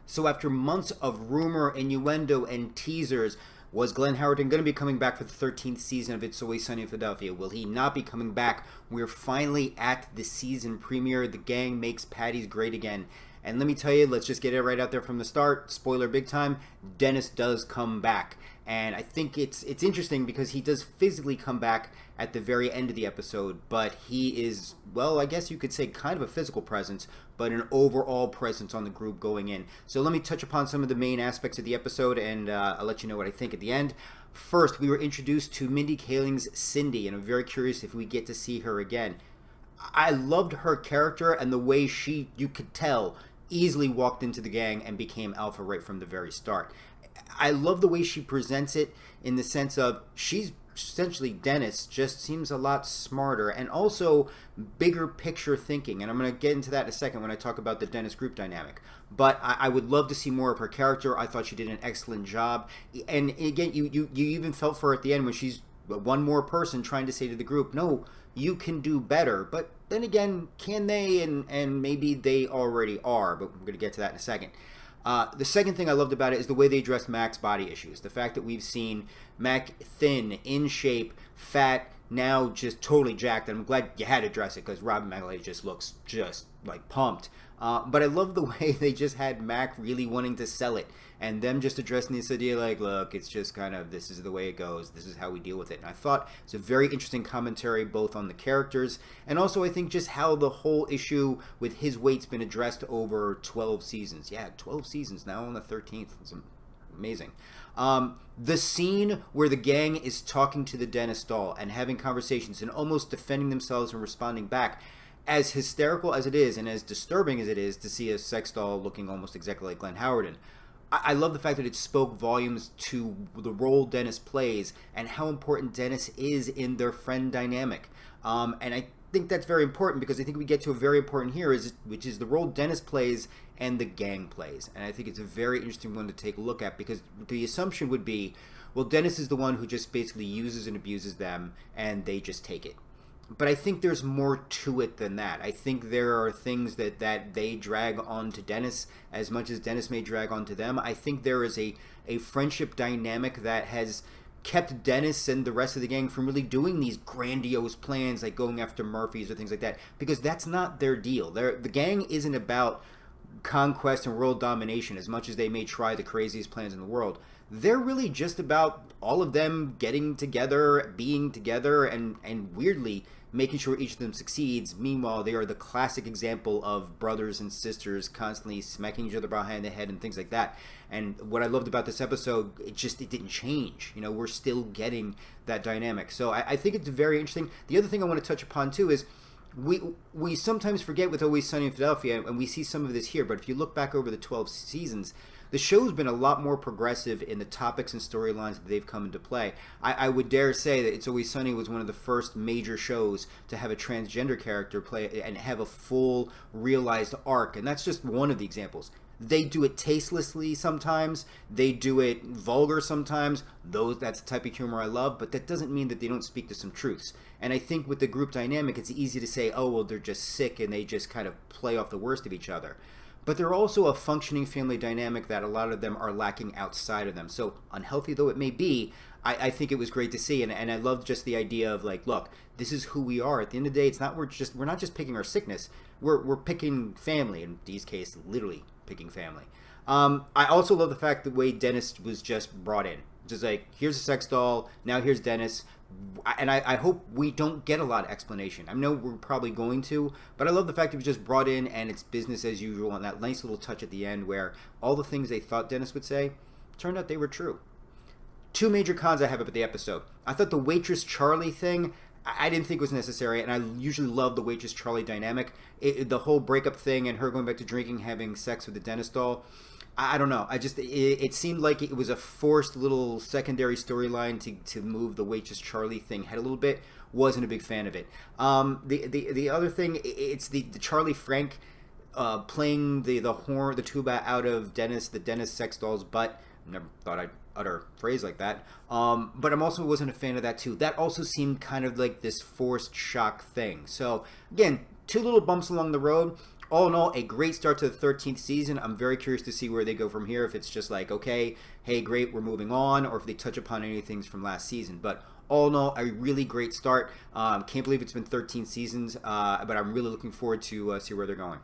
So after months of rumor, innuendo, and teasers, was Glenn Howerton going to be coming back for the 13th season of It's Always Sunny in Philadelphia? Will he not be coming back? We're finally at the season premiere. The gang makes Paddy's great again. And let me tell you, let's just get it right out there from the start. Spoiler big time, Dennis does come back. And I think it's interesting because he does physically come back at the very end of the episode, but he is, well, I guess you could say kind of a physical presence, but an overall presence on the group going in. So let me touch upon some of the main aspects of the episode, and I'll let you know what I think at the end. First, we were introduced to Mindy Kaling's Cindy, and I'm very curious if we get to see her again. I loved her character and the way she, you could tell, easily walked into the gang and became alpha right from the very start. I love the way she presents it in the sense of she's essentially Dennis, just seems a lot smarter and also bigger picture thinking. And I'm going to get into that in a second when I talk about the Dennis group dynamic. But I would love to see more of her character. I thought she did an excellent job. And again, you even felt for her at the end when she's one more person trying to say to the group, no, you can do better. But then again, can they? And maybe they already are, but we're going to get to that in a second. The second thing I loved about it is the way they addressed Mac's body issues. The fact that we've seen Mac thin, in shape, fat, now just totally jacked. And I'm glad you had to address it because Robin McElhenney just looks just like pumped. But I love the way they just had Mac really wanting to sell it and them just addressing this idea like, look, it's just kind of, this is the way it goes. This is how we deal with it. And I thought it's a very interesting commentary both on the characters and also I think just how the whole issue with his weight's been addressed over 12 seasons. Yeah, 12 seasons now on the 13th. It's amazing. The scene where the gang is talking to the dentist doll and having conversations and almost defending themselves and responding back, as hysterical as it is and as disturbing as it is to see a sex doll looking almost exactly like Glenn Howerton, I love the fact that it spoke volumes to the role Dennis plays and how important Dennis is in their friend dynamic. And I think that's very important because I think we get to a very important here, which is the role Dennis plays and the gang plays. And I think it's a very interesting one to take a look at because the assumption would be, well, Dennis is the one who just basically uses and abuses them and they just take it. But I think there's more to it than that. I think there are things that they drag on to Dennis as much as Dennis may drag on to them. I think there is a friendship dynamic that has kept Dennis and the rest of the gang from really doing these grandiose plans like going after Murphys or things like that because that's not their deal. The gang isn't about conquest and world domination as much as they may try the craziest plans in the world. They're really just about all of them getting together, being together, and weirdly making sure each of them succeeds. Meanwhile, they are the classic example of brothers and sisters constantly smacking each other behind the head and things like that. And what I loved about this episode, it didn't change. You know, we're still getting that dynamic. So I think it's very interesting. The other thing I want to touch upon too is we sometimes forget with Always Sunny in Philadelphia, and we see some of this here, but if you look back over the 12 seasons, the show's been a lot more progressive in the topics and storylines that they've come into play. I would dare say that It's Always Sunny was one of the first major shows to have a transgender character play and have a full realized arc, and that's just one of the examples. They do it tastelessly sometimes. They do it vulgar sometimes. That's the type of humor I love, but that doesn't mean that they don't speak to some truths. And I think with the group dynamic, it's easy to say, oh, well, they're just sick and they just kind of play off the worst of each other. But they're also a functioning family dynamic that a lot of them are lacking outside of them. So unhealthy though it may be, I think it was great to see. And I love just the idea of like, look, this is who we are. At the end of the day, we're not just picking our sickness. We're picking family. In these cases, literally picking family. I also love the fact the way Dennis was just brought in. Just like, here's a sex doll, now here's Dennis. And I hope we don't get a lot of explanation. I know we're probably going to, but I love the fact it was just brought in and it's business as usual, and that nice little touch at the end where all the things they thought Dennis would say turned out they were true. Two major cons I have about the episode. I thought the waitress Charlie thing, I didn't think was necessary, and I usually love the waitress Charlie dynamic. The whole breakup thing and her going back to drinking, having sex with the dentist doll, I don't know. It seemed like it was a forced little secondary storyline to move the waitress Charlie thing head a little bit. Wasn't a big fan of it. The other thing, it's the Charlie Frank playing the horn, the tuba out of the Dennis sex doll's butt. Never thought I'd utter a phrase like that. But I'm also wasn't a fan of that too. That also seemed kind of like this forced shock thing. So again, two little bumps along the road. all in all, a great start to the 13th season. I'm very curious to see where they go from here. If it's just like, okay, hey, great, we're moving on, or if they touch upon any things from last season. But all in all, a really great start. Can't believe it's been 13 seasons, but I'm really looking forward to see where they're going.